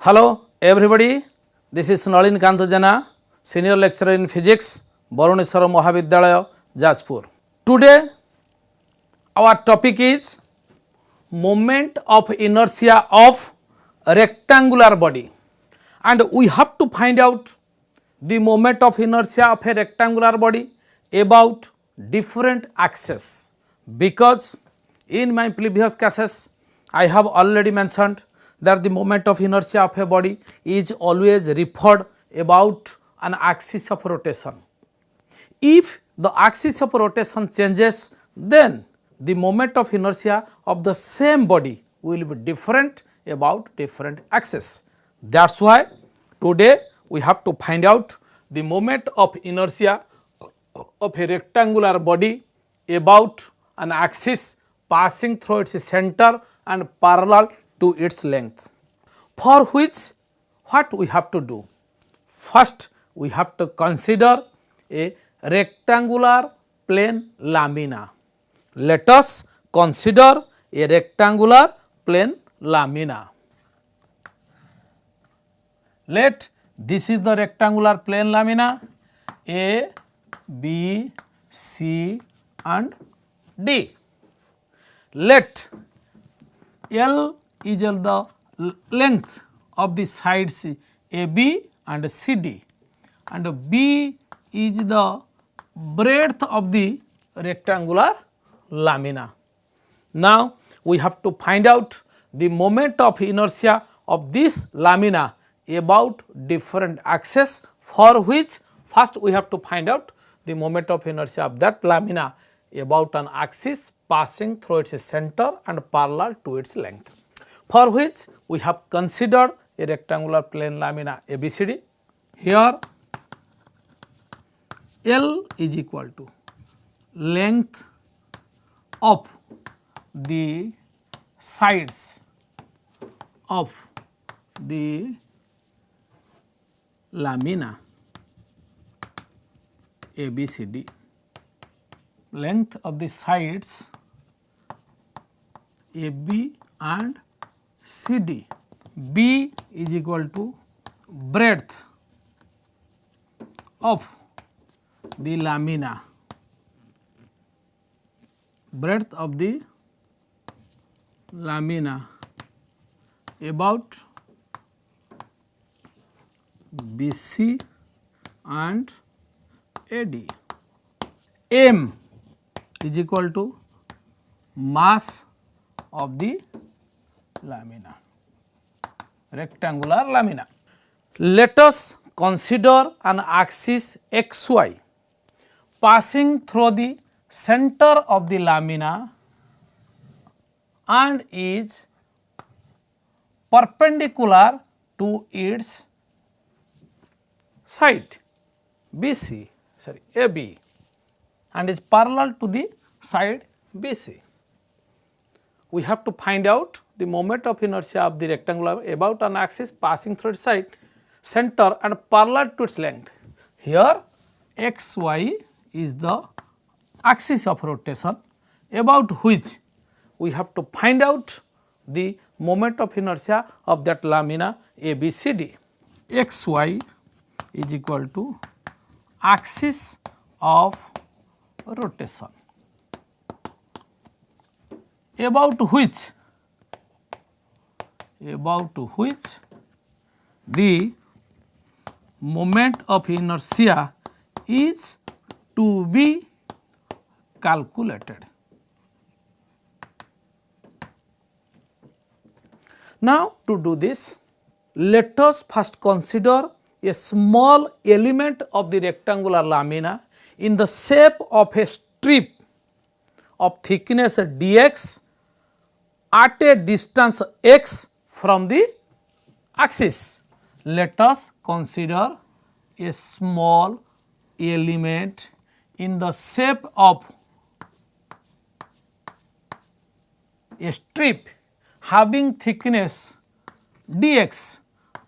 Hello everybody, this is Nalin Kanto Jana, Senior Lecturer in Physics, Bharuneswar Mahavidyalaya, Jajpur. Today our topic is moment of inertia of rectangular body, and we have to find out the moment of inertia of a rectangular body about different axes, because in my previous cases I have already mentioned that the moment of inertia of a body is always referred about an axis of rotation. If the axis of rotation changes, then the moment of inertia of the same body will be different about different axes. That is why today we have to find out the moment of inertia of a rectangular body about an axis passing through its center and parallel to its length. For which what we have to do? First we have to consider a rectangular plane lamina. Let us consider a rectangular plane lamina. Let this is the rectangular plane lamina A, B, C and D. Let L is the length of the sides AB and CD, and B is the breadth of the rectangular lamina. Now we have to find out the moment of inertia of this lamina about different axes, for which first we have to find out the moment of inertia of that lamina about an axis passing through its center and parallel to its length, for which we have considered a rectangular plane lamina ABCD. Here L is equal to length of the sides of the lamina ABCD, length of the sides AB and CD. B is equal to breadth of the lamina, breadth of the lamina about BC and AD. M is equal to mass of the lamina, rectangular lamina. Let us consider an axis XY passing through the center of the lamina and is perpendicular to its side AB and is parallel to the side BC. We have to find out the moment of inertia of the rectangular about an axis passing through its side, center and parallel to its length. Here XY is the axis of rotation about which we have to find out the moment of inertia of that lamina ABCD. XY is equal to axis of rotation about which the moment of inertia is to be calculated. Now to do this, let us first consider a small element of the rectangular lamina in the shape of a strip of thickness dx at a distance x from the axis. Let us consider a small element in the shape of a strip having thickness dx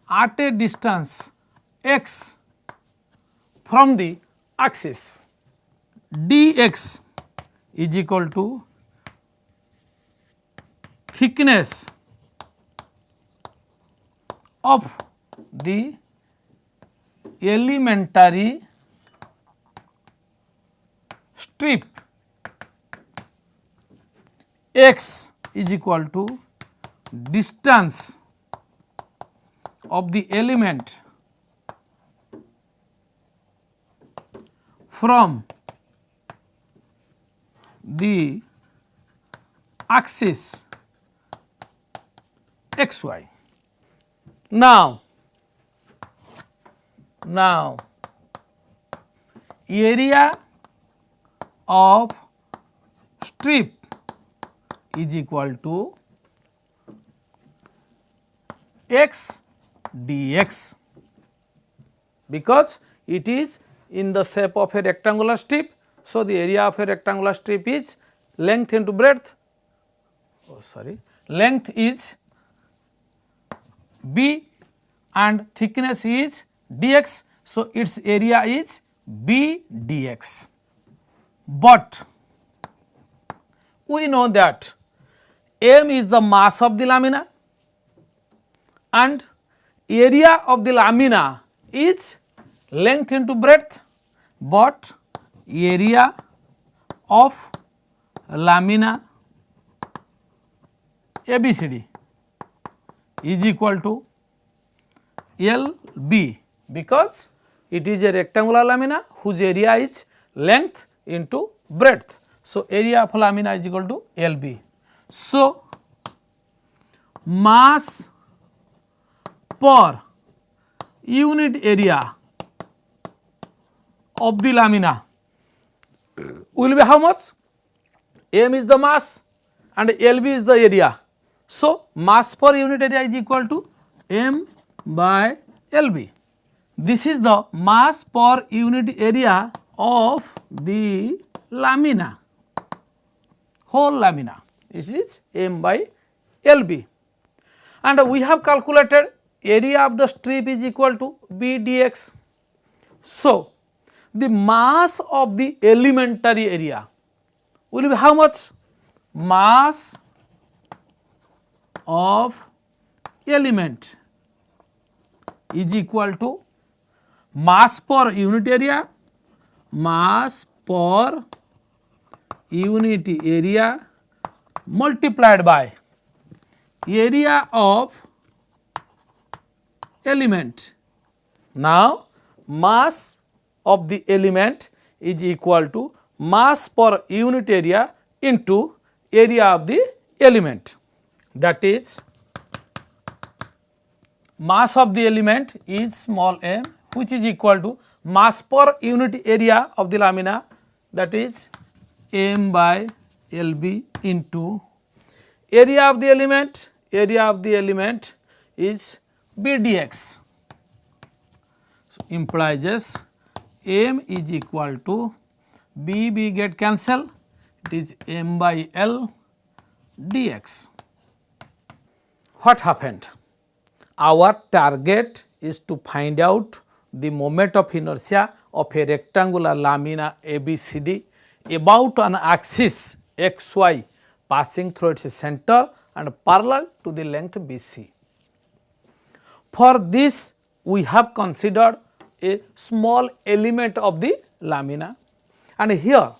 at a distance x from the axis. Dx is equal to thickness of the elementary strip x is equal to distance of the element from the axis xy. Now area of strip is equal to x dx, because it is in the shape of a rectangular strip. So, the area of a rectangular strip is length into breadth, length is b and thickness is dx. So, its area is b dx, but we know that m is the mass of the lamina and area of the lamina is length into breadth, but area of lamina ABCD is equal to LB, because it is a rectangular lamina whose area is length into breadth. So, area of lamina is equal to LB. So, mass per unit area of the lamina will be how much? M is the mass and LB is the area. So, mass per unit area is equal to M by LB. This is the mass per unit area of the lamina, whole lamina. It is M by LB. And we have calculated area of the strip is equal to B dx. So, the mass of the elementary area will be how much? Mass of element is equal to mass per unit area, mass per unit area multiplied by area of element. Now, mass of the element is equal to mass per unit area into area of the element, that is mass of the element is small m, which is equal to mass per unit area of the lamina, that is M by LB into area of the element is B dx. So, implies M is equal to B get cancel, it is M by L dx. What happened? Our target is to find out the moment of inertia of a rectangular lamina ABCD about an axis xy passing through its center and parallel to the length BC. For this, we have considered a small element of the lamina, and here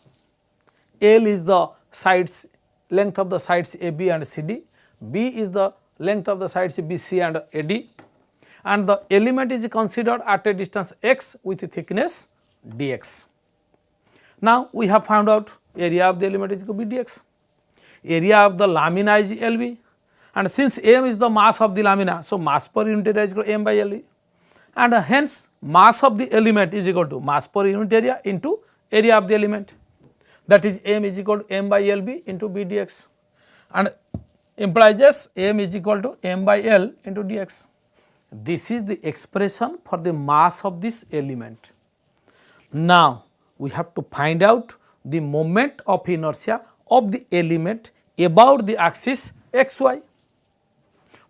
L is the sides, length of the sides AB and CD, B is the length of the sides BC and AD, and the element is considered at a distance x with a thickness dx. Now, we have found out area of the element is equal to B dx, area of the lamina is LB, and since M is the mass of the lamina, so mass per unit area is equal to M by LB, and hence mass of the element is equal to mass per unit area into area of the element, that is M is equal to M by LB into B dx, and implies M is equal to M by L into dx. This is the expression for the mass of this element. Now, we have to find out the moment of inertia of the element about the axis xy,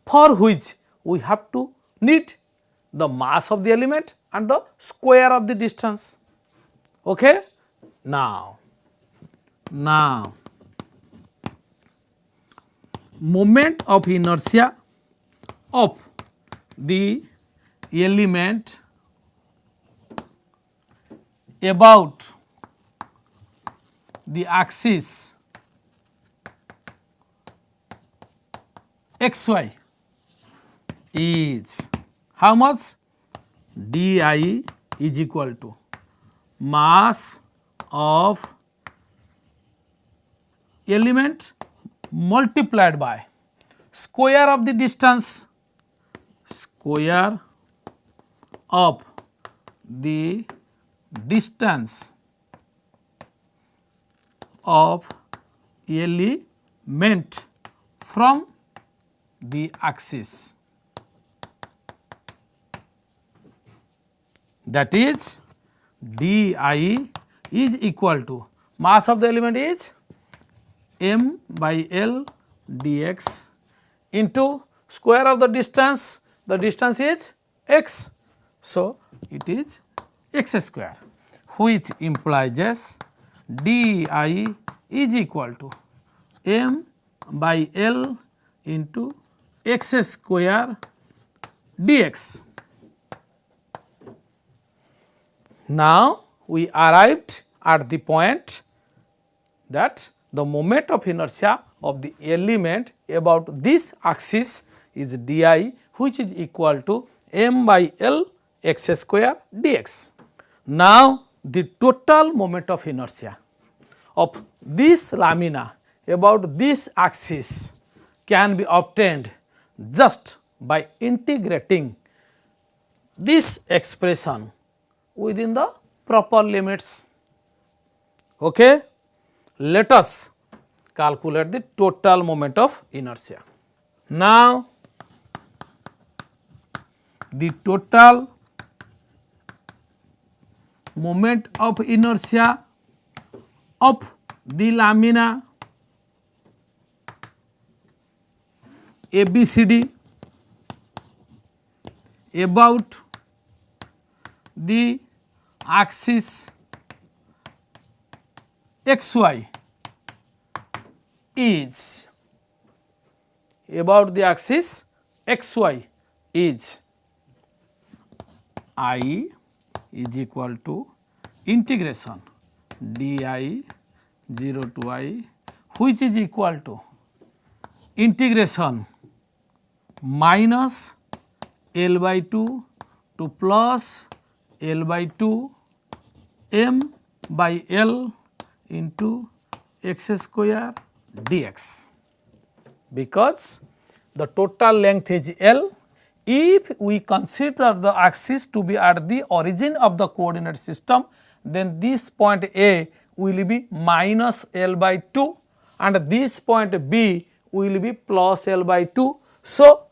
for which we have to need the mass of the element and the square of the distance. Okay? Now, moment of inertia of the element about the axis xy is how much? Di is equal to mass of element multiplied by square of the distance, square of the distance of element from the axis, that is di is equal to mass of the element is m by L dx into square of the distance is x. So, it is x square, which implies di is equal to m by L into x square dx. Now, we arrived at the point that the moment of inertia of the element about this axis is di, which is equal to m by L x square dx. Now, the total moment of inertia of this lamina about this axis can be obtained just by integrating this expression within the proper limits. Okay? Let us calculate the total moment of inertia. Now, the total moment of inertia of the lamina ABCD about the axis xy is about the axis xy is I is equal to integration di 0 to I, which is equal to integration minus L by 2 to plus L by 2 m by L into x square dx, because the total length is L. If we consider the axis to be at the origin of the coordinate system, then this point A will be minus L by 2 and this point B will be plus L by 2. So,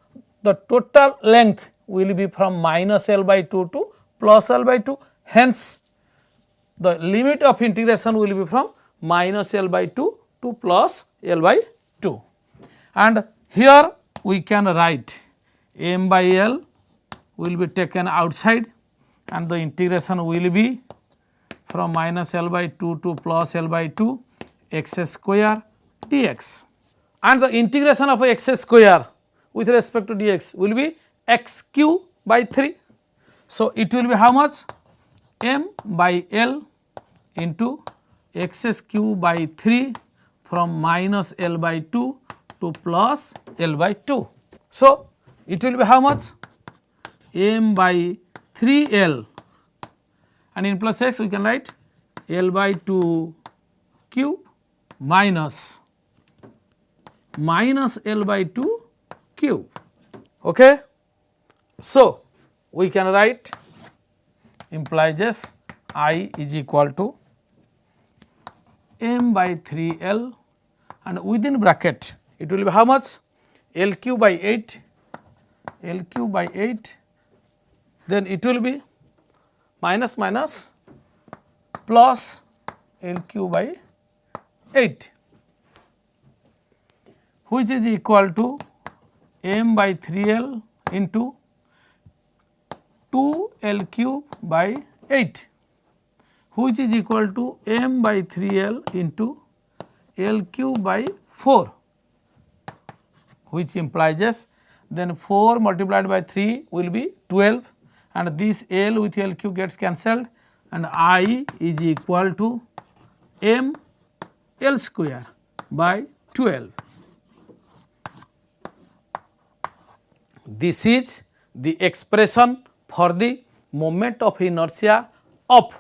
the total length will be from minus L by 2 to plus L by 2. Hence, the limit of integration will be from minus L by 2 to plus L by 2. And here we can write m by L will be taken outside and the integration will be from minus L by 2 to plus L by 2 x square dx. And the integration of x square with respect to dx will be x cube by 3. So, it will be how much? M by L into x cube by 3 from minus L by 2 to plus L by 2. So, it will be how much? M by 3L and in plus x we can write L by 2 cube minus L by 2 cube. Okay? So, we can write implies I is equal to m by 3L and within bracket it will be how much? L cube by 8, L cube by 8, then it will be minus plus L cube by 8, which is equal to m by 3L into 2 L cube by 8, which is equal to m by 3L into L cube by 4, which implies then 4 multiplied by 3 will be 12, and this L with LQ gets cancelled, and I is equal to m L square by 12. This is the expression for the moment of inertia of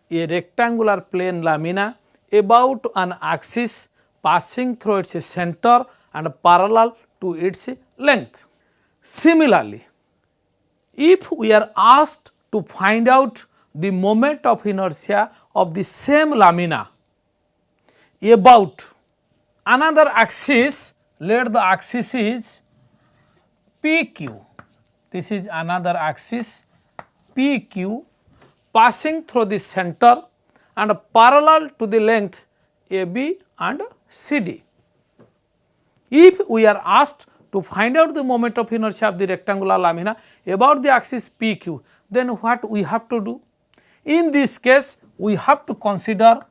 a rectangular plane lamina about an axis passing through its center and parallel to its length. Similarly, if we are asked to find out the moment of inertia of the same lamina about another axis, let the axis is PQ. This is another axis PQ passing through the center and parallel to the length AB and CD. If we are asked to find out the moment of inertia of the rectangular lamina about the axis PQ, then what we have to do? In this case, we have to consider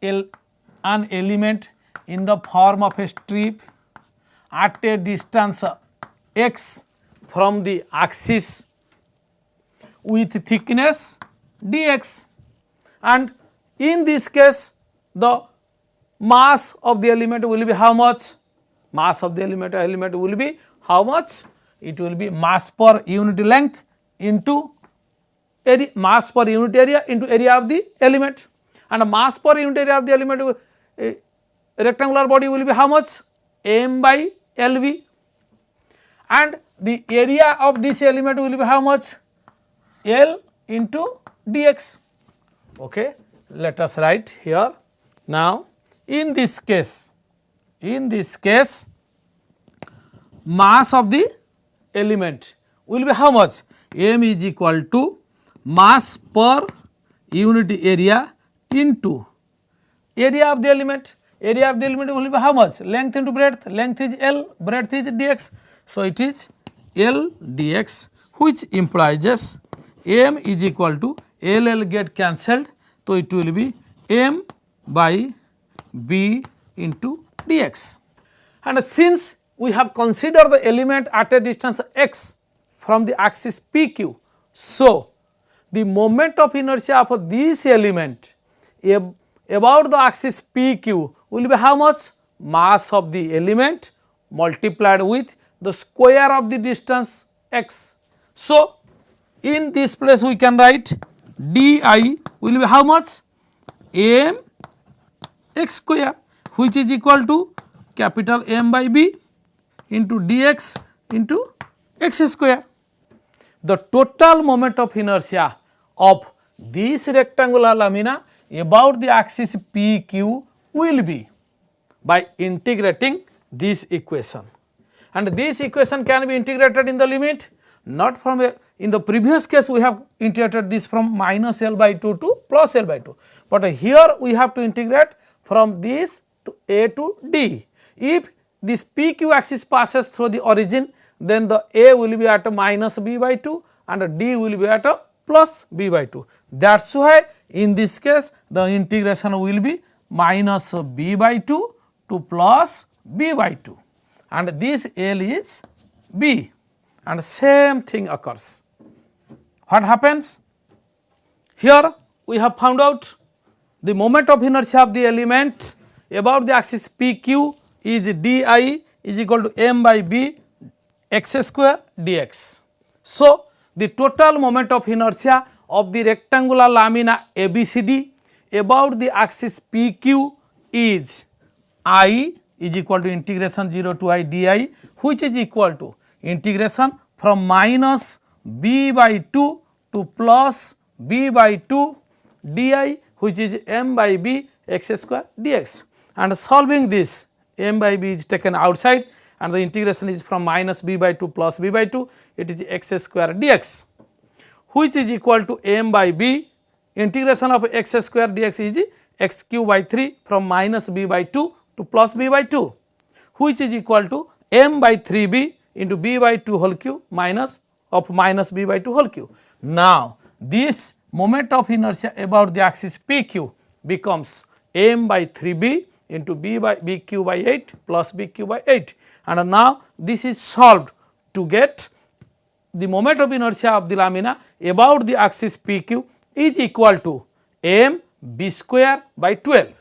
an element in the form of a strip at a distance x from the axis with thickness dx, and in this case the mass of the element will be how much? Mass of the element will be how much? It will be mass per unit length into area, mass per unit area into area of the element, and mass per unit area of the element rectangular body will be how much? M by LV, and the area of this element will be how much? L into dx. Okay, let us write here. Now, in this case, mass of the element will be how much? M is equal to mass per unit area into area of the element. Area of the element will be how much? Length into breadth. Length is L, breadth is dx. So, it is L dx, which implies M is equal to L get cancelled. So, it will be M by B into dx. And since we have considered the element at a distance x from the axis PQ, so the moment of inertia of this element about the axis PQ will be how much? Mass of the element multiplied with the square of the distance x. So, in this place we can write di will be how much? M x square, which is equal to capital M by B into dx into x square. The total moment of inertia of this rectangular lamina about the axis PQ will be by integrating this equation, and this equation can be integrated in the limit not from a, in the previous case we have integrated this from minus L by 2 to plus L by 2, but here we have to integrate from this to A to D. If this PQ axis passes through the origin, then the A will be at minus B by 2 and D will be at plus B by 2. That is why in this case the integration will be minus B by 2 to plus B by 2, and this L is B, and same thing occurs. What happens? Here we have found out the moment of inertia of the element about the axis PQ is di is equal to M by B x square dx. So, the total moment of inertia of the rectangular lamina ABCD about the axis PQ is I is equal to integration 0 to I di, which is equal to integration from minus B by 2 to plus B by 2 di, which is M by B x square dx, and solving this M by B is taken outside and the integration is from minus B by 2 plus B by 2, it is x square dx, which is equal to M by B. Integration of x square dx is x cube by 3 from minus B by 2 to plus B by 2, which is equal to M by 3B into B by 2 whole cube minus of minus B by 2 whole cube. Now, this moment of inertia about the axis PQ becomes M by 3B into b by bq by 8 plus bq by 8, and now this is solved to get the moment of inertia of the lamina about the axis PQ is equal to m b square by 12.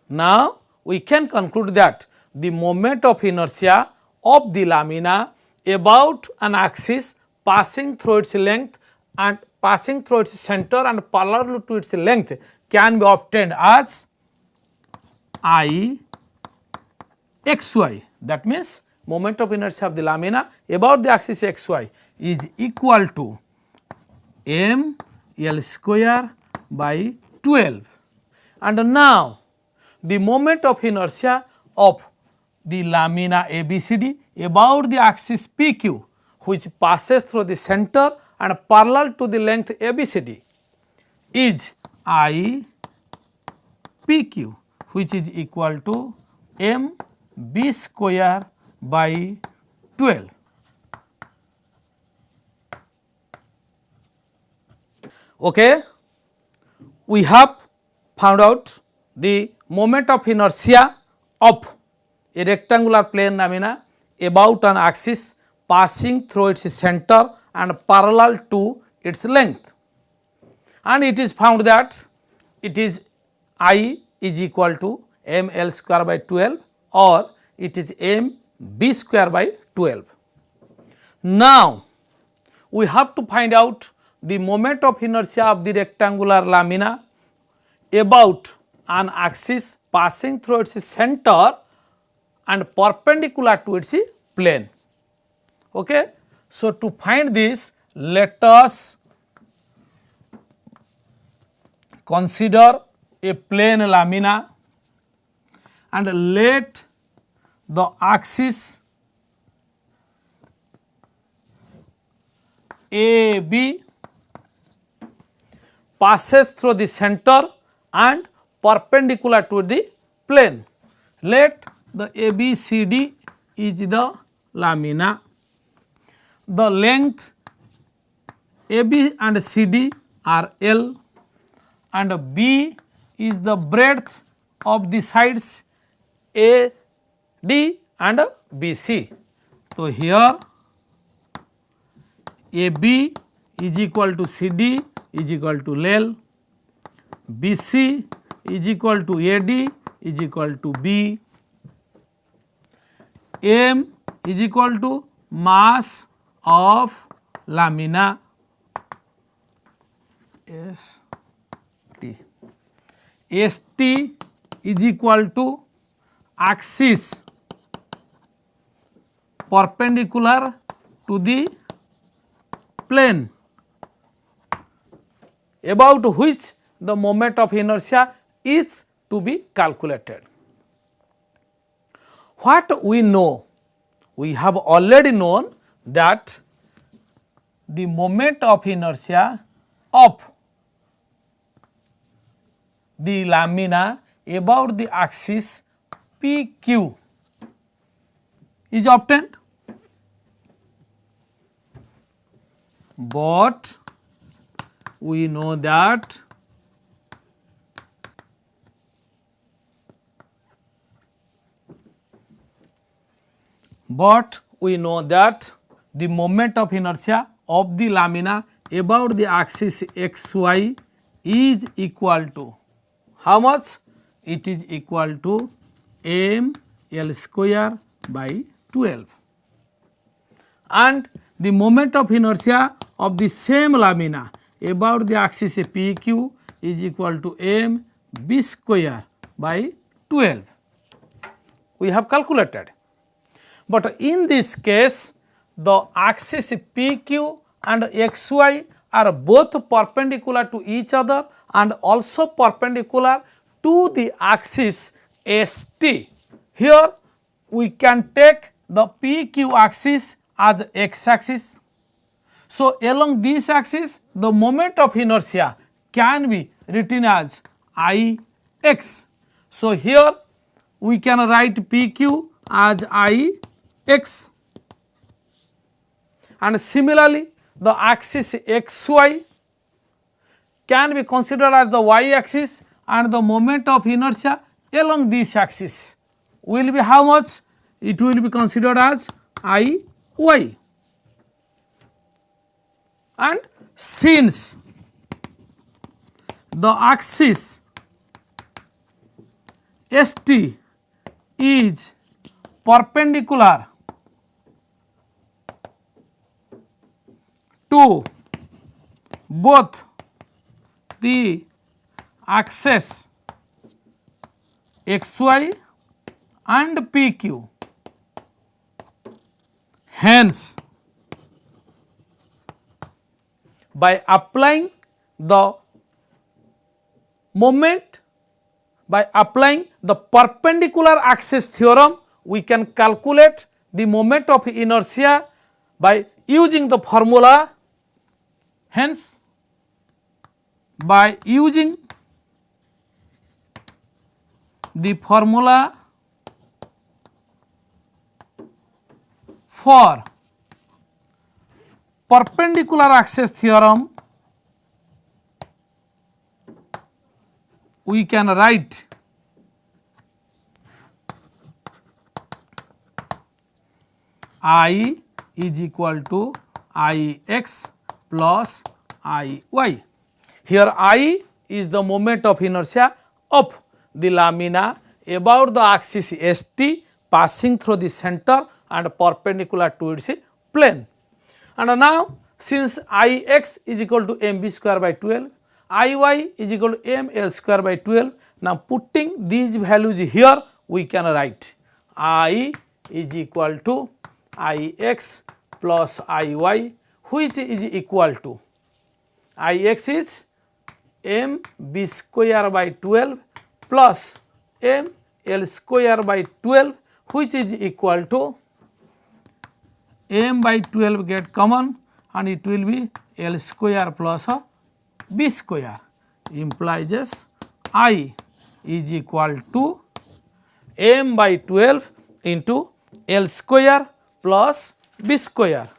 Now we can conclude that the moment of inertia of the lamina about an axis passing through its length and passing through its center and parallel to its length can be obtained as I xy. That means moment of inertia of the lamina about the axis xy is equal to m L square by 12. And now the moment of inertia of the lamina ABCD about the axis PQ, which passes through the center and parallel to the length ABCD, is I PQ, which is equal to m b square by 12. Okay, we have found out the moment of inertia of a rectangular plane lamina about an axis passing through its center and parallel to its length, and it is found that it is I is equal to m L square by 12 or it is m b square by 12. Now we have to find out the moment of inertia of the rectangular lamina about an axis passing through its center and perpendicular to its plane. Okay. So to find this, let us consider a plane lamina and let the axis AB passes through the center and perpendicular to the plane. Let the ABCD is the lamina. The length AB and CD are L and B is the breadth of the sides AD and BC. So here AB is equal to CD is equal to L, BC is equal to AD is equal to B, M is equal to mass of lamina ST, ST is equal to axis perpendicular to the plane about which the moment of inertia is to be calculated. What we know? We have already known that the moment of inertia of the lamina about the axis PQ is obtained, but we know that the moment of inertia of the lamina about the axis xy is equal to how much? It is equal to m L square by 12, and the moment of inertia of the same lamina about the axis PQ is equal to m b square by 12. We have calculated, but in this case the axis PQ and xy are both perpendicular to each other and also perpendicular to the axis ST. Here we can take the PQ axis as x axis. So along this axis the moment of inertia can be written as Ix. So here we can write PQ as Ix, and similarly the axis xy can be considered as the y axis and the moment of inertia along this axis will be how much? It will be considered as Iy. And since the axis ST is perpendicular to both the axes XY and PQ, hence by applying the moment, by applying the perpendicular axis theorem, we can calculate the moment of inertia by using the formula. Hence, by using the formula for perpendicular axis theorem, we can write I is equal to Ix plus Iy. Here I is the moment of inertia of the lamina about the axis ST passing through the center and perpendicular to its plane. And now since Ix is equal to mv square by 12, Iy is equal to ml square by 12, now putting these values here, we can write I is equal to Ix plus Iy, which is equal to Ix is mb square by 12 plus ml square by 12, which is equal to m by 12 get common and it will be L square plus b square, implies I is equal to m by 12 into L square plus b square,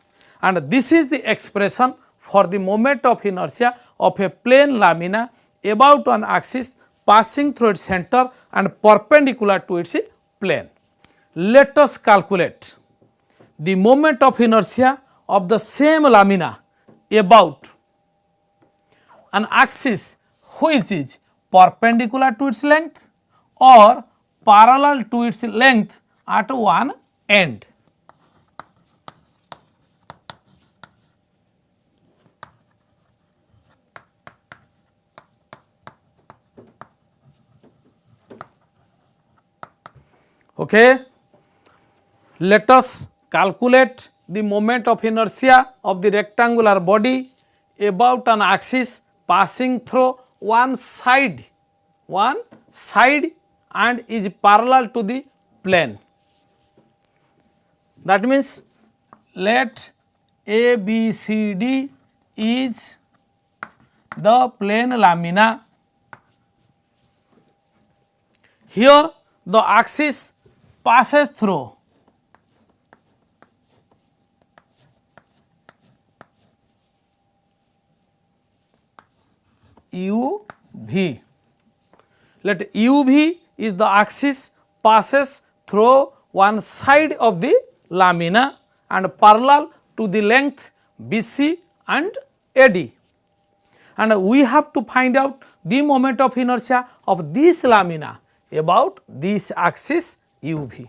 and this is the expression for the moment of inertia of a plane lamina about an axis passing through its center and perpendicular to its plane. Let us calculate the moment of inertia of the same lamina about an axis which is perpendicular to its length or parallel to its length at one end. Okay. Let us calculate the moment of inertia of the rectangular body about an axis passing through one side and is parallel to the plane. That means, let ABCD is the plane lamina. Here the axis passes through UV. Let UV is the axis passes through one side of the lamina and parallel to the length BC and AD. And we have to find out the moment of inertia of this lamina about this axis UV,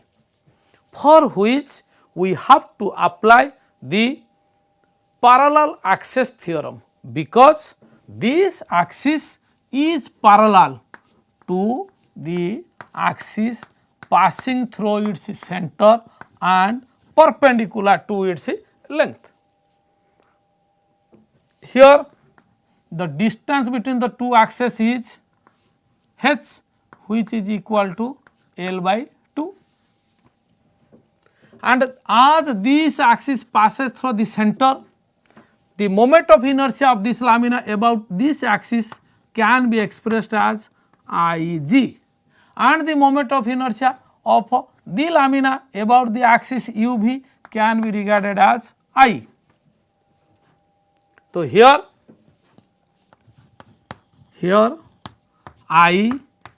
for which we have to apply the parallel axis theorem, because this axis is parallel to the axis passing through its center and perpendicular to its length. Here the distance between the two axes is h, which is equal to L by 2, and as this axis passes through the center, the moment of inertia of this lamina about this axis can be expressed as Ig, and the moment of inertia of the lamina about the axis UV can be regarded as I. So here I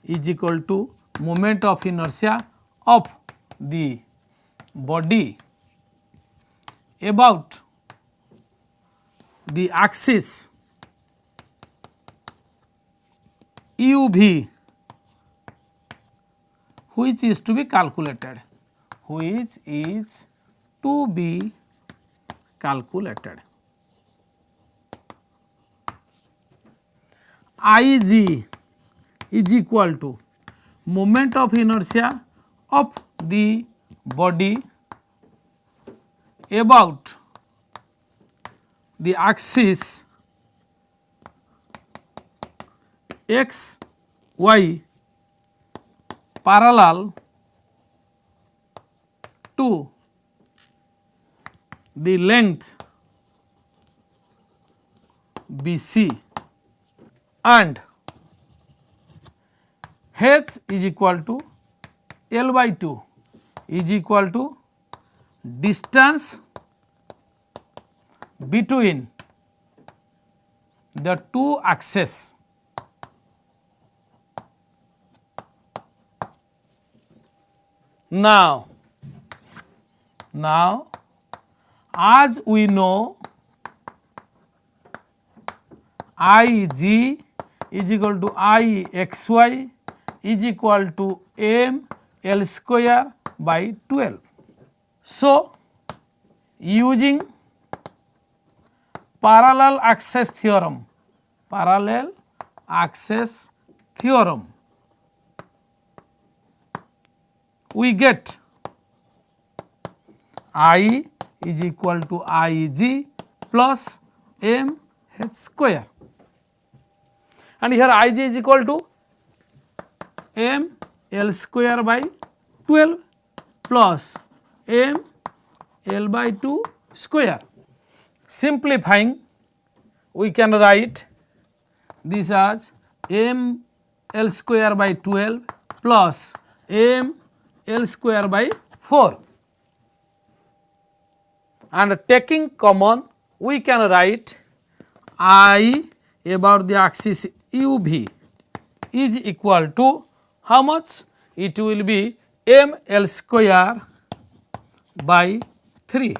is equal to moment of inertia of the body about the axis uv, which is to be calculated, which is to be calculated. Ig is equal to moment of inertia of the body about the axis x y parallel to the length BC, and h is equal to L by 2 is equal to distance between the two axes. Now as we know, Ig is equal to Ixy is equal to m L square by 12. So, using parallel access theorem, we get I is equal to Ig plus m h square, and here Ig is equal to m L square by 12 plus m L by 2 square. Simplifying, we can write this as m L square by 12 plus m L square by 4, and taking common we can write I about the axis uv is equal to how much? It will be m L square by 3.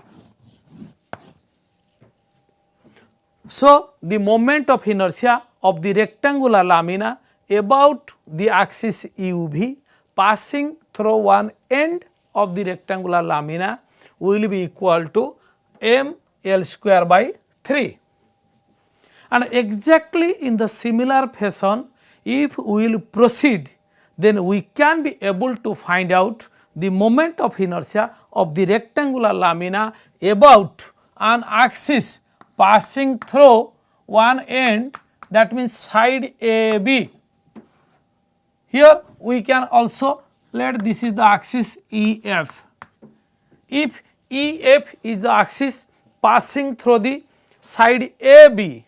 So, the moment of inertia of the rectangular lamina about the axis uv passing through one end of the rectangular lamina will be equal to m L square by 3. And exactly in the similar fashion, if we will proceed, then we can be able to find out the moment of inertia of the rectangular lamina about an axis passing through one end, that means side AB. Here we can also let this is the axis EF. If EF is the axis passing through the side AB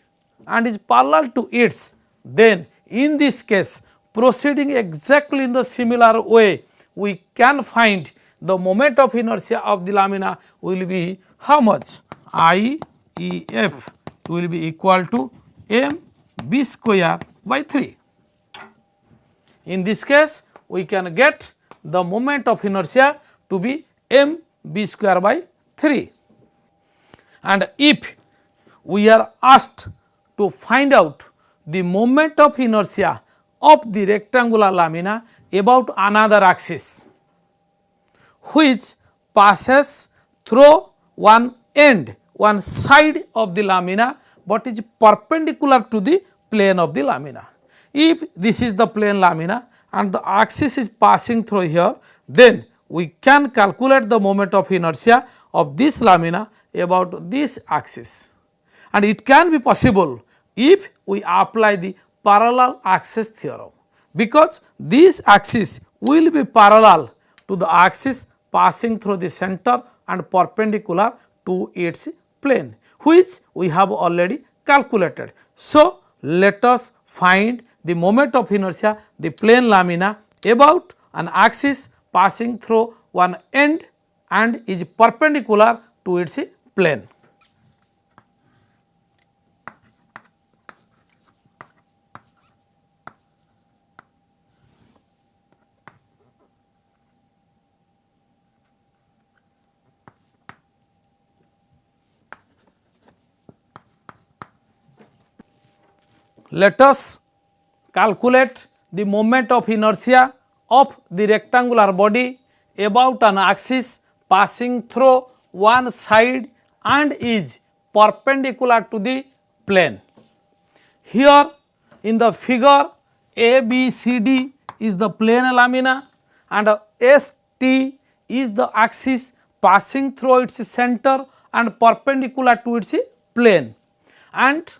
and is parallel to its, then in this case proceeding exactly in the similar way, we can find the moment of inertia of the lamina will be how much? IEF will be equal to m b square by 3. In this case, we can get the moment of inertia to be m b square by 3. And if we are asked to find out the moment of inertia of the rectangular lamina about another axis which passes through one end, one side of the lamina, but is perpendicular to the plane of the lamina. If this is the plane lamina and the axis is passing through here, then we can calculate the moment of inertia of this lamina about this axis, and it can be possible if we apply the parallel axis theorem, because this axis will be parallel to the axis passing through the center and perpendicular to its plane, which we have already calculated. So, let us find the moment of inertia, the plane lamina about an axis passing through one end and is perpendicular to its plane. let us calculate the moment of inertia of the rectangular body about an axis passing through one side and is perpendicular to the plane. Here in the figure, ABCD is the plane lamina and ST is the axis passing through its center and perpendicular to its plane, and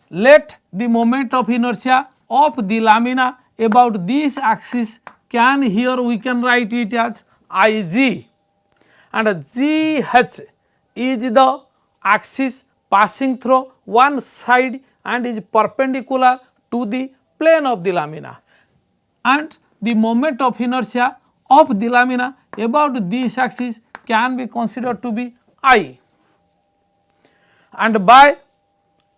let the moment of inertia of the lamina about this axis can, here we can write it as Ig, and GH is the axis passing through one side and is perpendicular to the plane of the lamina, and the moment of inertia of the lamina about this axis can be considered to be I. And by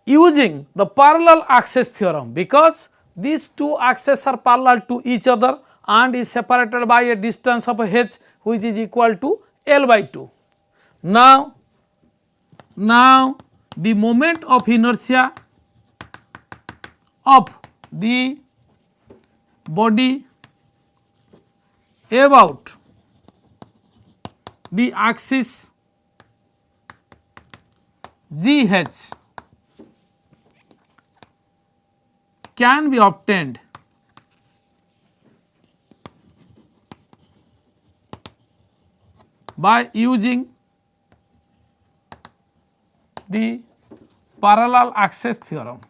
using the parallel axis theorem, because these two axes are parallel to each other and is separated by a distance of h which is equal to L by 2. Now the moment of inertia of the body about the axis GH can be obtained by using the parallel axis theorem.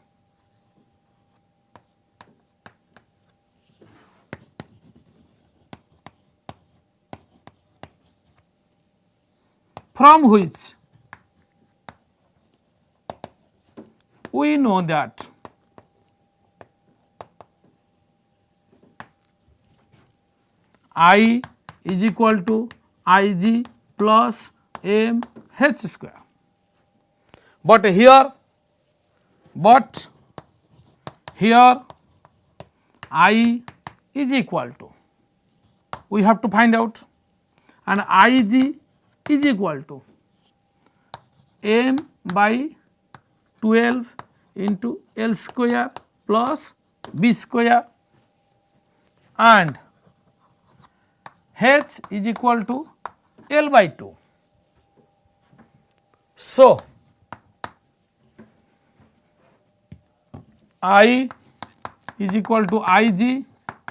From which we know that I is equal to Ig plus mh square. But here I is equal to, we have to find out, and Ig is equal to m by 12 into L square plus b square, and h is equal to L by 2. So, I is equal to Ig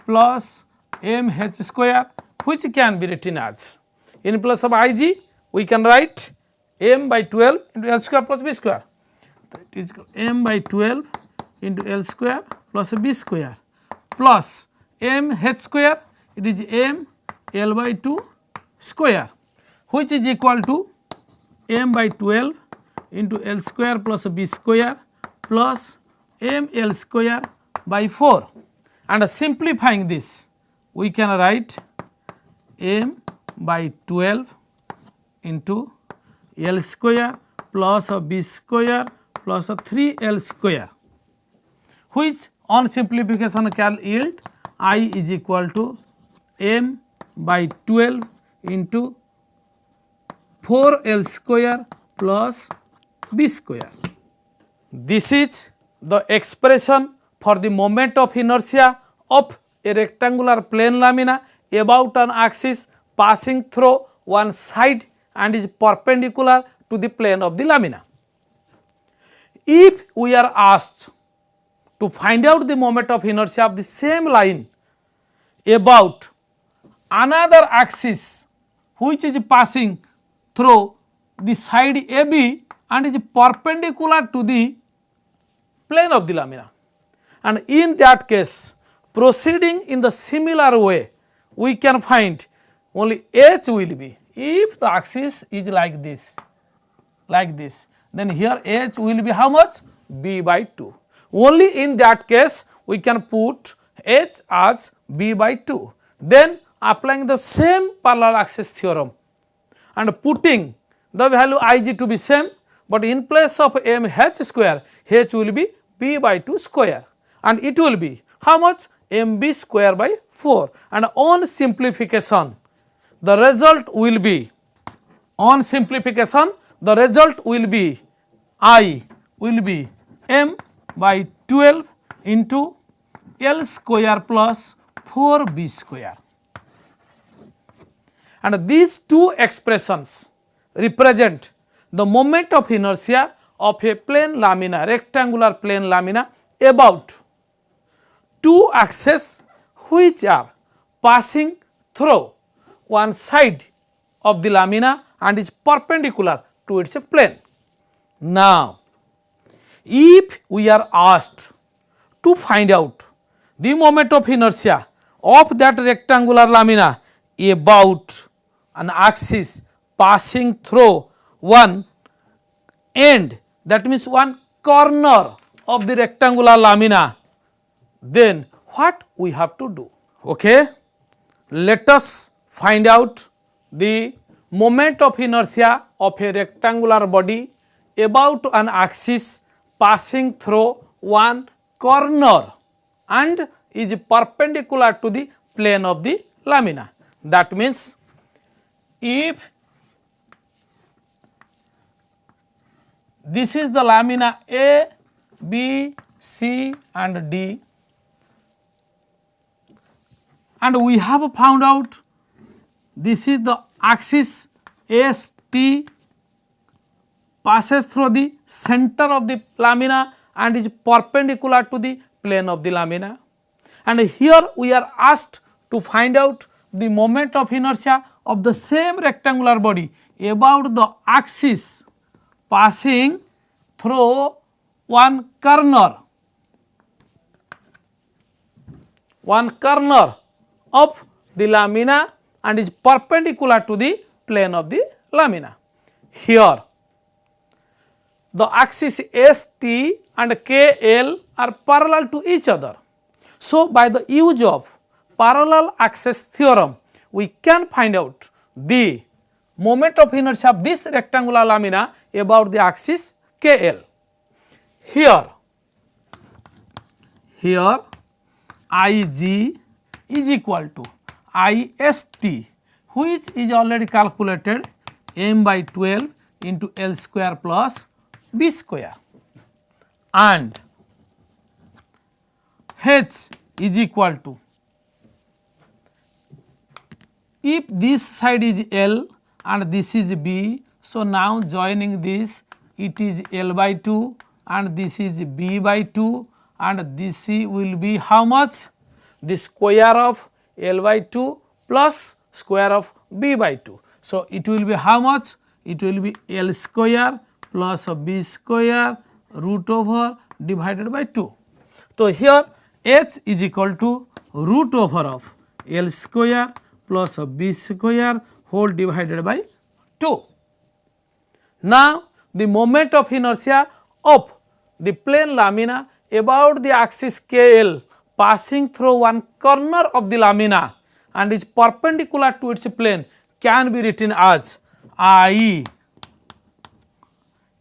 plus mh square, which can be written as, in place of Ig we can write m by 12 into L square plus b square. It is m by 12 into L square plus b square plus mh square, it is m L by 2 square, which is equal to m by 12 into L square plus b square plus m L square by 4, and simplifying this we can write m by 12 into L square plus b square plus 3L square, which on simplification can yield I is equal to m by 12 into 4L square plus b square. This is the expression for the moment of inertia of a rectangular plane lamina about an axis passing through one side and is perpendicular to the plane of the lamina. If we are asked to find out the moment of inertia of the same line about another axis which is passing through the side AB and is perpendicular to the plane of the lamina, and in that case proceeding in the similar way we can find only h will be, if the axis is like this, then here h will be how much? B by 2. Only in that case we can put h as b by 2. Then applying the same parallel axis theorem and putting the value Ig to be same, but in place of mh square h will be b by 2 square, and it will be how much? mb square by 4, and on simplification the result will be, I will be m by 12 into L square plus 4B square. And these two expressions represent the moment of inertia of a plane lamina, rectangular plane lamina about two axes which are passing through one side of the lamina and is perpendicular to its plane. Now, if we are asked to find out the moment of inertia of that rectangular lamina about an axis passing through one end, that means one corner of the rectangular lamina, then what we have to do? Okay, let us find out the moment of inertia of a rectangular body about an axis passing through one corner and is perpendicular to the plane of the lamina. That means, if this is the lamina A, B, C and D, and we have found out this is the axis ST passes through the center of the lamina and is perpendicular to the plane of the lamina, and here we are asked to find out the moment of inertia of the same rectangular body about the axis passing through one corner of the lamina and is perpendicular to the plane of the lamina. Here the axis ST and KL are parallel to each other. So, by the use of parallel axis theorem, we can find out the moment of inertia of this rectangular lamina about the axis KL. Here IG is equal to IST, which is already calculated m by 12 into L square plus B square, and H is equal to, if this side is L and this is B, so now joining this, it is L by 2 and this is B by 2, and this will be how much? The square of L by 2 plus square of B by 2. So, it will be how much? It will be L square plus B square root over divided by 2. So, here H is equal to root over of L square plus B square whole divided by 2. Now, the moment of inertia of the plane lamina about the axis KL passing through one corner of the lamina and is perpendicular to its plane can be written as I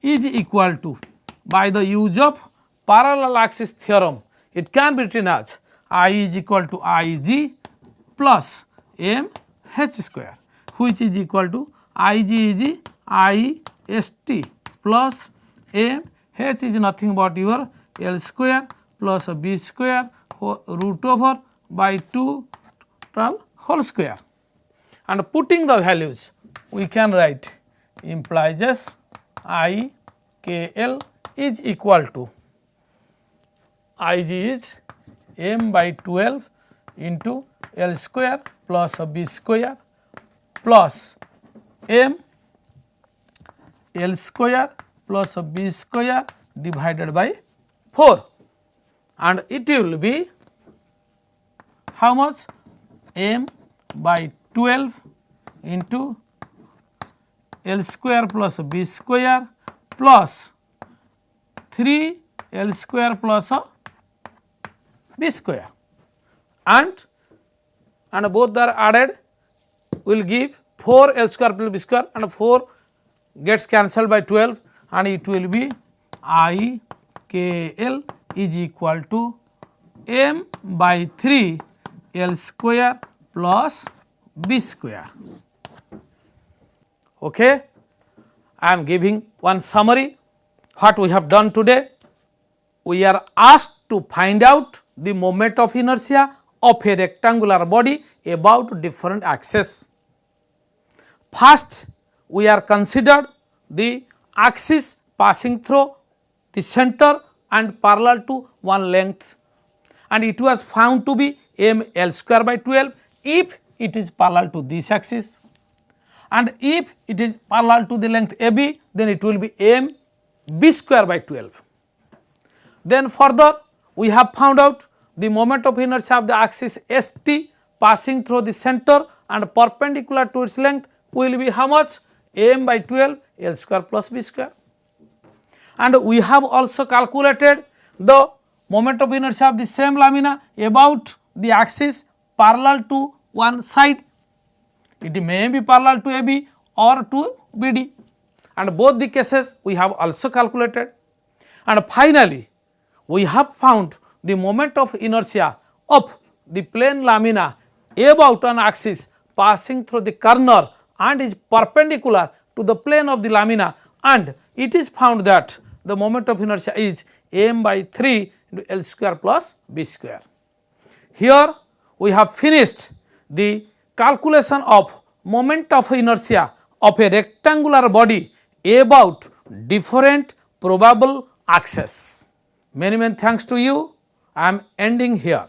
is equal to, by the use of parallel axis theorem, it can be written as I is equal to Ig plus m h square, which is equal to Ig is IST plus m h is nothing but your L square plus B square root over by 2 whole square, and putting the values we can write implies as I K L is equal to Ig is m by 12 into L square plus B square plus m L square plus B square divided by 4, and it will be how much? M by 12 into L square plus B square plus 3 L square plus B square, and both are added will give 4 L square plus B square, and 4 gets cancelled by 12, and it will be I K L is equal to m by 3 L square plus B square. Okay. I am giving one summary what we have done today. We are asked to find out the moment of inertia of a rectangular body about different axes. First, we are considered the axis passing through the center and parallel to one length, and it was found to be m L square by 12 if it is parallel to this axis, and if it is parallel to the length AB, then it will be m B square by 12. Then further we have found out the moment of inertia of the axis ST passing through the center and perpendicular to its length will be how much? m by 12 L square plus B square. And we have also calculated the moment of inertia of the same lamina about the axis parallel to one side. It may be parallel to AB or to BD, and both the cases we have also calculated. And finally, we have found the moment of inertia of the plane lamina about an axis passing through the corner and is perpendicular to the plane of the lamina, and it is found that the moment of inertia is m by 3 into L square plus B square. Here we have finished the calculation of moment of inertia of a rectangular body about different probable axes. Many thanks to you. I am ending here.